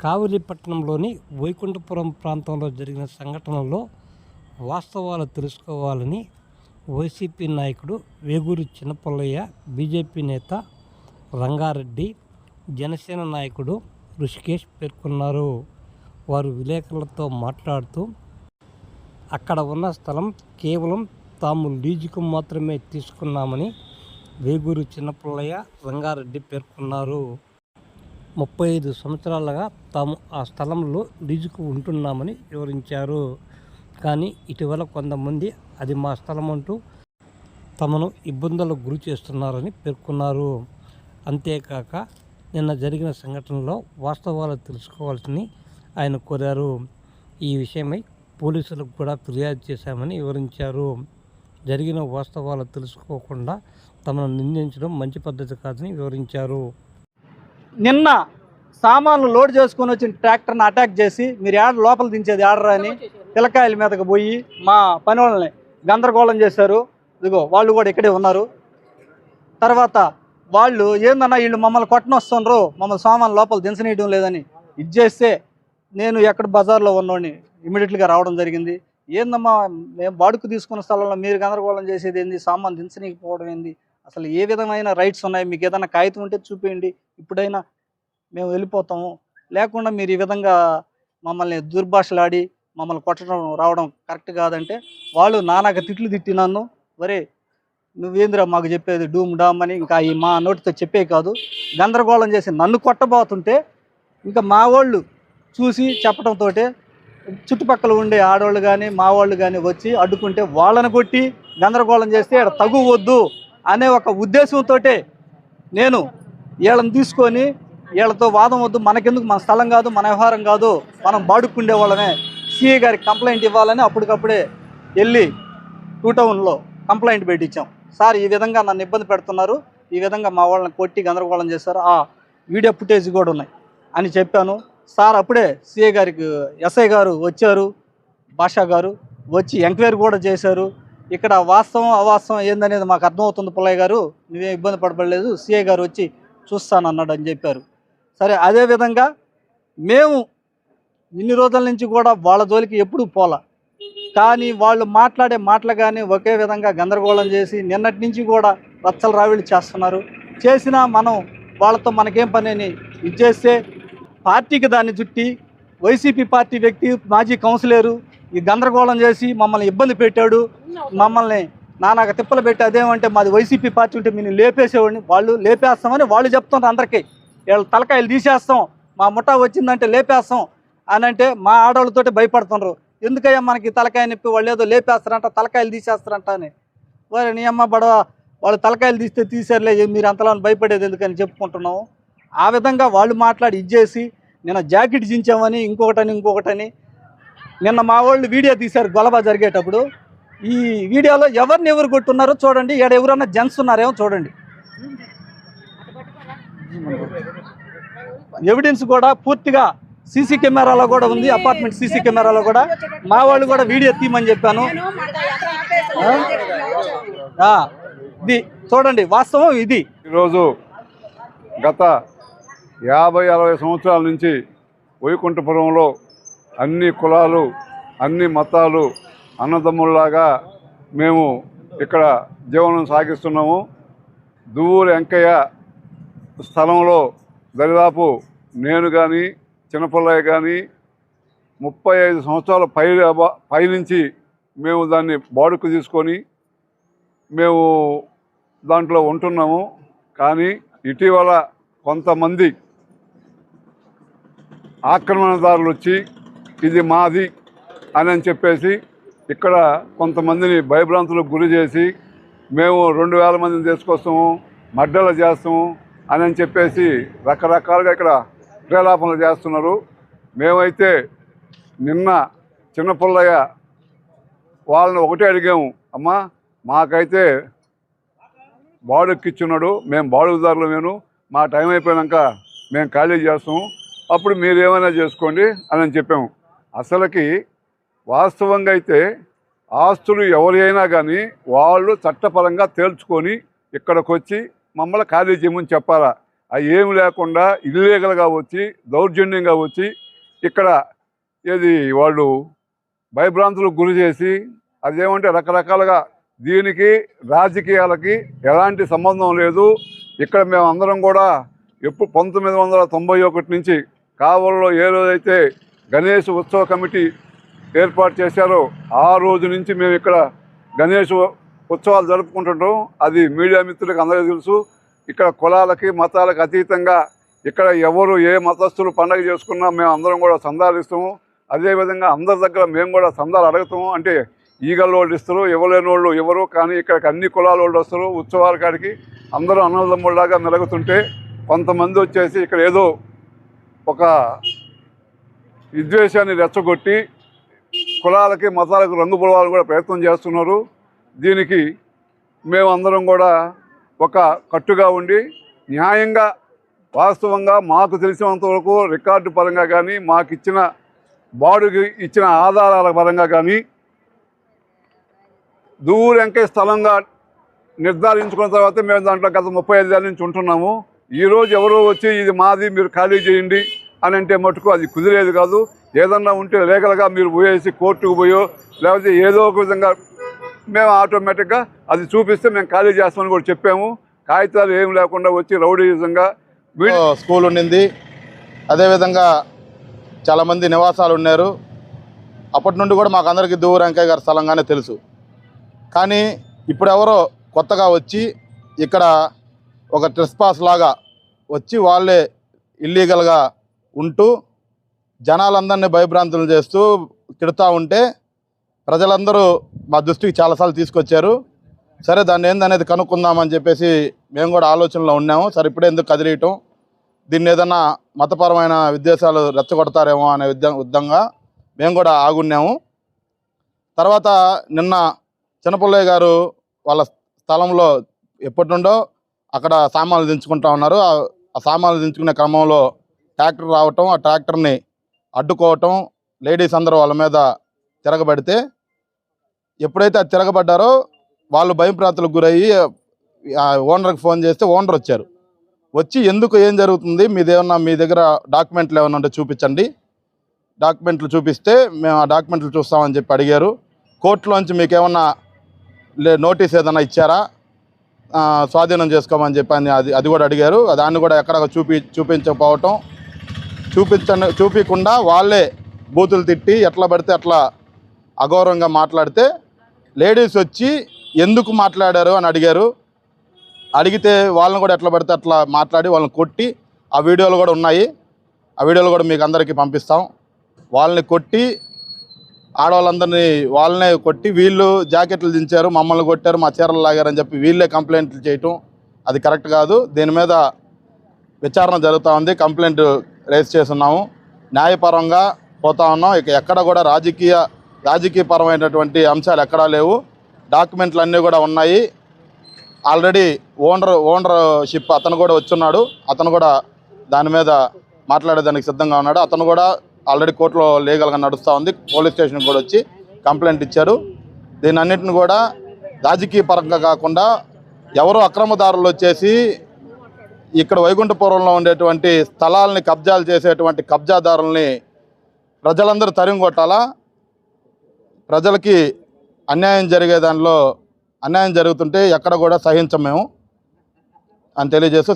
కావలిపట్నంలోని వైకుంఠపురం ప్రాంతంలో జరిగిన సంఘటనలో వాస్తవాలు తెలుసుకోవాలని వైసీపీ నాయకుడు వేగూరి చిన్నపుల్లయ్య, బీజేపీ నేత రంగారెడ్డి, జనసేన నాయకుడు రుషికేష్ పేర్కొన్నారు. వారు విలేకరులతో మాట్లాడుతూ అక్కడ ఉన్న స్థలం కేవలం తాము లీజుకు మాత్రమే తీసుకున్నామని వేగూరి చిన్నపుల్లయ్య, రంగారెడ్డి పేర్కొన్నారు. 35 సంవత్సరాలుగా తాము ఆ స్థలంలో లీజుకు ఉంటున్నామని వివరించారు. కానీ ఇటీవల కొంతమంది అది మా స్థలం అంటూ తమను ఇబ్బందులకు గురి చేస్తున్నారని పేర్కొన్నారు. అంతేకాక నిన్న జరిగిన సంఘటనలో వాస్తవాలు తెలుసుకోవాల్సింది ఆయన కోరారు. ఈ విషయమై పోలీసులకు కూడా ఫిర్యాదు చేశామని వివరించారు. జరిగిన వాస్తవాలు తెలుసుకోకుండా తమను నిందించడం మంచి పద్ధతి కాదని వివరించారు. నిన్న సామాన్లు లోడ్ చేసుకొని వచ్చిన ట్రాక్టర్ని అటాక్ చేసి మీరు లోపల దించేది ఆడరా అని పిల్లకాయల మీదకి పోయి మా పని వాళ్ళని గందరగోళం చేశారు. ఇదిగో వాళ్ళు కూడా ఇక్కడే ఉన్నారు. తర్వాత వాళ్ళు ఏందన్నా వీళ్ళు మమ్మల్ని కొట్టనొస్తున్నారు, మమ్మల్ని సామాన్లు లోపల దించనీయడం లేదని ఇది చేస్తే నేను ఎక్కడ బజార్లో ఉన్నోడిని ఇమీడియట్గా రావడం జరిగింది. ఏందమ్మా మేము బాడుకు తీసుకున్న స్థలంలో మీరు గందరగోళం చేసేది ఏంది, సామాన్ దించనీయకపోవడం ఏంది, అసలు ఏ విధమైన రైట్స్ ఉన్నాయి, మీకు ఏదైనా కాగితం ఉంటే చూపించండి, ఇప్పుడైనా మేము వెళ్ళిపోతాము, లేకుండా మీరు ఈ విధంగా మమ్మల్ని దుర్భాషలాడి మమ్మల్ని కొట్టడం రావడం కరెక్ట్ కాదంటే వాళ్ళు నానాక తిట్లు తిట్టి నన్ను, వరే నువ్వేంద్రా మాకు చెప్పేది డూమ్ డామ్ అని ఇంకా ఈ మా నోటితో చెప్పే కాదు గందరగోళం చేసి నన్ను కొట్టబోతుంటే ఇంకా మా వాళ్ళు చూసి చెప్పడంతో చుట్టుపక్కల ఉండే ఆడవాళ్ళు కానీ మా వాళ్ళు కానీ వచ్చి అడ్డుకుంటే వాళ్ళని కొట్టి గందరగోళం చేస్తే ఇక్కడ తగువద్దు అనే ఒక ఉద్దేశంతో నేను వీళ్ళని తీసుకొని వీళ్ళతో వాదం వద్దు, మనకెందుకు, మన స్థలం కాదు, మన వ్యవహారం కాదు, మనం బాడుకుండే వాళ్ళమే, సిఐ గారికి కంప్లైంట్ ఇవ్వాలని అప్పటికప్పుడే వెళ్ళి 2 టౌన్లో కంప్లైంట్ పెట్టించాం. సార్ ఈ విధంగా నన్ను ఇబ్బంది పెడుతున్నారు, ఈ విధంగా మా వాళ్ళని కొట్టి గందరగోళం చేశారు, ఆ వీడియో ఫుటేజ్ కూడా ఉన్నాయి అని చెప్పాను. సార్ అప్పుడే సిఐ గారికి ఎస్ఐ గారు వచ్చారు, భాషా గారు వచ్చి ఎంక్వైరీ కూడా చేశారు. ఇక్కడ వాస్తవం అవాస్తవం ఏందనేది మాకు అర్థమవుతుంది పుల్లయ్య గారు, నువ్వేం ఇబ్బంది పడబడలేదు, సిఐ గారు వచ్చి చూస్తానన్నాడు అని చెప్పారు. సరే అదేవిధంగా మేము ఇన్ని రోజుల నుంచి కూడా వాళ్ళ జోలికి ఎప్పుడూ పోలా, కానీ వాళ్ళు మాట్లాడే మాటలు కానీ ఒకే విధంగా గందరగోళం చేసి నిన్నటి నుంచి కూడా రచ్చలు రావిళ్ళు చేస్తున్నారు. చేసినా మనం వాళ్ళతో మనకేం పని అని ఇది చేస్తే పార్టీకి దాన్ని చుట్టి వైసీపీ పార్టీ వ్యక్తి మాజీ కౌన్సిలరు ఈ గందరగోళం చేసి మమ్మల్ని ఇబ్బంది పెట్టాడు, మమ్మల్ని నానాక తిప్పలు పెట్టి, అదేమంటే మాది వైసీపీ పార్టీ ఉంటే మేము లేపేసేవాడిని, వాళ్ళు లేపేస్తామని వాళ్ళు చెప్తున్నారు అందరికీ, వీళ్ళ తలకాయలు తీసేస్తాం, మా ముఠా వచ్చిందంటే లేపేస్తాం అని అంటే మా ఆడవాళ్ళతోటి భయపడుతున్నారు. ఎందుకయ్యా మనకి తలకాయ నొప్పి, వాళ్ళు ఏదో లేపేస్తారంట, తలకాయలు తీసేస్తారంట అని, వారి నీ అమ్మ బడవ వాళ్ళు తలకాయలు తీస్తే తీసారులే, మీరు అంతలా భయపడేది ఎందుకని చెప్పుకుంటున్నాము. ఆ విధంగా వాళ్ళు మాట్లాడి ఇచ్చేసి నిన్న జాకెట్ చించామని ఇంకొకటని నిన్న మా వాళ్ళు వీడియో తీశారు గొలబా జరిగేటప్పుడు. ఈ వీడియోలో ఎవరిని ఎవరు కొట్టున్నారో చూడండి, ఇక్కడ ఎవరన్నా జెంట్స్ ఉన్నారేమో చూడండి. ఎవిడెన్స్ కూడా పూర్తిగా సీసీ కెమెరాలో కూడా ఉంది, అపార్ట్మెంట్ సీసీ కెమెరాలో కూడా మా వాళ్ళు కూడా వీడియో తీయమని చెప్పాను. ఇది చూడండి వాస్తవం ఇది. ఈరోజు గత 50-60 సంవత్సరాల నుంచి వైకుంఠపురంలో అన్ని కులాలు అన్ని మతాలు అన్నదమ్ముల్లాగా మేము ఇక్కడ జీవనం సాగిస్తున్నాము. దువ్వూరు వెంకయ్య స్థలంలో దరిదాపు నేను కానీ చిన్నపుల్లయ్య కానీ 35 సంవత్సరాల పైనుంచి మేము దాన్ని బాడుకు తీసుకొని మేము దాంట్లో ఉంటున్నాము. కానీ ఇటీవల కొంతమంది ఆక్రమణదారులు వచ్చి ఇది మాది అని చెప్పేసి ఇక్కడ కొంతమందిని భయభ్రాంతులకు గురి చేసి మేము 2000 మందిని తీసుకొస్తాము, మడ్డలు చేస్తాము అని చెప్పేసి రకరకాలుగా ఇక్కడ ప్రేలాపనలు చేస్తున్నారు. మేమైతే నిన్న చిన్నపుల్లయ్య వాళ్ళని ఒకటే అడిగాము, అమ్మా మాకైతే బాడుక్కిచ్చున్నాడు, మేము బాడుగుదారులు, మా టైం అయిపోయాక మేము ఖాళీ చేస్తాము, అప్పుడు మీరు ఏమైనా చేసుకోండి అని చెప్పాము. అసలుకి వాస్తవంగా అయితే ఆస్తులు ఎవరైనా కానీ వాళ్ళు చట్టపరంగా తేల్చుకొని ఇక్కడికి వచ్చి మమ్మల్ని ఖాళీ చేయమని చెప్పాలా. అవి ఏమి లేకుండా ఇల్లీగల్గా వచ్చి దౌర్జన్యంగా వచ్చి ఇక్కడ ఏది వాళ్ళు భయభ్రాంతులకు గురి చేసి అదేమంటే రకరకాలుగా దీనికి రాజకీయాలకి ఎలాంటి సంబంధం లేదు. ఇక్కడ మేము అందరం కూడా ఎప్పుడు 1991 నుంచి కావల్లో ఏ రోజైతే గణేష్ ఉత్సవ కమిటీ ఏర్పాటు చేశారో ఆ రోజు నుంచి మేము ఇక్కడ గణేష్ ఉత్సవాలు జరుపుకుంటుంటాం. అది మీడియా మిత్రులకు అందరికీ తెలుసు. ఇక్కడ కులాలకి మతాలకు అతీతంగా ఇక్కడ ఎవరు ఏ మతస్థులు పండగ చేసుకున్నా మేము అందరం కూడా సందాలు ఇస్తాము. అదేవిధంగా అందరి దగ్గర మేము కూడా సందాలు అడుగుతాము. అంటే ఈగల వాళ్ళు ఇస్తారు, ఇవ్వలేని వాళ్ళు ఎవరు, కానీ ఇక్కడికి అన్ని కులాల వాళ్ళు వస్తారు. ఉత్సవాల కాడికి అందరూ అన్నదమ్ముళ్ళలాగా మెలుగుతుంటే కొంతమంది వచ్చేసి ఇక్కడ ఏదో ఒక విద్వేషాన్ని రెచ్చగొట్టి కులాలకి మతాలకు రంగు పొలవాలని కూడా ప్రయత్నం చేస్తున్నారు. దీనికి మేమందరం కూడా ఒక కట్టుగా ఉండి న్యాయంగా వాస్తవంగా మాకు తెలిసినంతవరకు రికార్డు పరంగా కానీ మాకు ఇచ్చిన బాడుకి ఇచ్చిన ఆధారాల పరంగా కానీ దూరంకే స్థలంగా నిర్ధారించుకున్న తర్వాత మేము దాంట్లో గత 35 ఏళ్ళ నుంచి ఉంటున్నాము. ఈరోజు ఎవరో వచ్చి ఇది మాది మీరు ఖాళీ చేయండి అని అంటే మటుకు అది కుదిరేది కాదు. ఏదన్నా ఉంటే లీగల్గా మీరు పోయేసి కోర్టుకు పోయో లేకపోతే ఏదో ఒక విధంగా మేము ఆటోమేటిక్గా అది చూపిస్తే మేము ఖాళీ చేస్తామని కూడా చెప్పాము. కాగితాలు ఏం లేకుండా వచ్చి రౌడీజంగా స్కూల్ ఉండింది. అదేవిధంగా చాలామంది నివాసాలు ఉన్నారు. అప్పటి నుండి కూడా మాకు అందరికీ దువ్వూరు వెంకయ్య గారి స్థలంగానే తెలుసు. కానీ ఇప్పుడు ఎవరో కొత్తగా వచ్చి ఇక్కడ ఒక ట్రెస్పాస్ లాగా వచ్చి వాళ్ళే ఇల్లీగల్గా ఉంటూ జనాలందరినీ భయభ్రాంతులు చేస్తూ తిడుతూ ఉంటే ప్రజలందరూ మా దృష్టికి చాలాసార్లు తీసుకొచ్చారు. సరే దాన్ని ఏందనేది కనుక్కుందామని చెప్పేసి మేము కూడా ఆలోచనలో ఉన్నాము. సరే ఇప్పుడే ఎందుకు కదిలియటం, దీన్ని ఏదన్నా మతపరమైన విద్వేషాలు రెచ్చగొడతారేమో అనే విధంగా మేము కూడా ఆగున్నాము. తర్వాత నిన్న చిన్నపుల్లయ్య గారు వాళ్ళ స్థలంలో ఎప్పటి నుండో అక్కడ సామాన్లు దించుకుంటా ఉన్నారు. ఆ సామాన్లు దించుకునే క్రమంలో ట్రాక్టర్ రావటం, ఆ ట్రాక్టర్ని అడ్డుకోవటం, లేడీస్ అందరూ వాళ్ళ మీద తిరగబడితే ఎప్పుడైతే అది తిరగబడ్డారో వాళ్ళు భయభ్రాంతులకు గురయ్యి ఓనర్కి ఫోన్ చేస్తే ఓనర్ వచ్చారు. వచ్చి ఎందుకు ఏం జరుగుతుంది, మీ దగ్గర డాక్యుమెంట్లు ఏమన్నా ఉంటే చూపించండి, డాక్యుమెంట్లు చూపిస్తే మేము ఆ డాక్యుమెంట్లు చూస్తామని చెప్పి అడిగారు. కోర్టులోంచి మీకు ఏమన్నా నోటీస్ ఏదైనా ఇచ్చారా, స్వాధీనం చేసుకోమని చెప్పి అది కూడా అడిగారు. దాన్ని కూడా ఎక్కడ చూపించకపోవటం, చూపించకుండా వాళ్ళే బూతులు తిట్టి ఎట్లా పడితే అట్లా అగౌరవంగా మాట్లాడితే లేడీస్ వచ్చి ఎందుకు మాట్లాడారు అని అడిగారు. అడిగితే వాళ్ళని కూడా ఎట్లా పడితే అట్లా మాట్లాడి వాళ్ళని కొట్టి, ఆ వీడియోలు కూడా ఉన్నాయి, ఆ వీడియోలు కూడా మీకు అందరికీ పంపిస్తాం. వాళ్ళని కొట్టి ఆడవాళ్ళందరినీ వాళ్ళనే కొట్టి వీళ్ళు జాకెట్లు దించారు, మమ్మల్ని కొట్టారు, మా చీరలు లాగారని చెప్పి వీళ్ళే కంప్లైంట్లు చేయటం అది కరెక్ట్ కాదు. దీని మీద విచారణ జరుగుతూ ఉంది. కంప్లైంట్ రేస్ చేస్తున్నాము. న్యాయపరంగా పోతా ఉన్నాం. ఇక ఎక్కడ కూడా రాజకీయపరమైనటువంటి అంశాలు ఎక్కడా లేవు. డాక్యుమెంట్లు అన్నీ కూడా ఉన్నాయి. ఆల్రెడీ ఓనర్షిప్ అతను కూడా వచ్చున్నాడు. అతను కూడా దాని మీద మాట్లాడేదానికి సిద్ధంగా ఉన్నాడు. అతను కూడా ఆల్రెడీ కోర్టులో లీగల్గా నడుస్తూ ఉంది. పోలీస్ స్టేషన్కి కూడా వచ్చి కంప్లైంట్ ఇచ్చారు. దీని అన్నింటిని కూడా రాజకీయ పరంగా కాకుండా ఎవరో అక్రమదారులు వచ్చేసి ఇక్కడ వైకుంఠపురంలో ఉండేటువంటి స్థలాలని కబ్జాలు చేసేటువంటి కబ్జాదారుల్ని ప్రజలందరూ తరిమి కొట్టాలా. ప్రజలకి అన్యాయం జరుగుతుంటే ఎక్కడ కూడా సహించం మేము అని తెలియజేస్తూ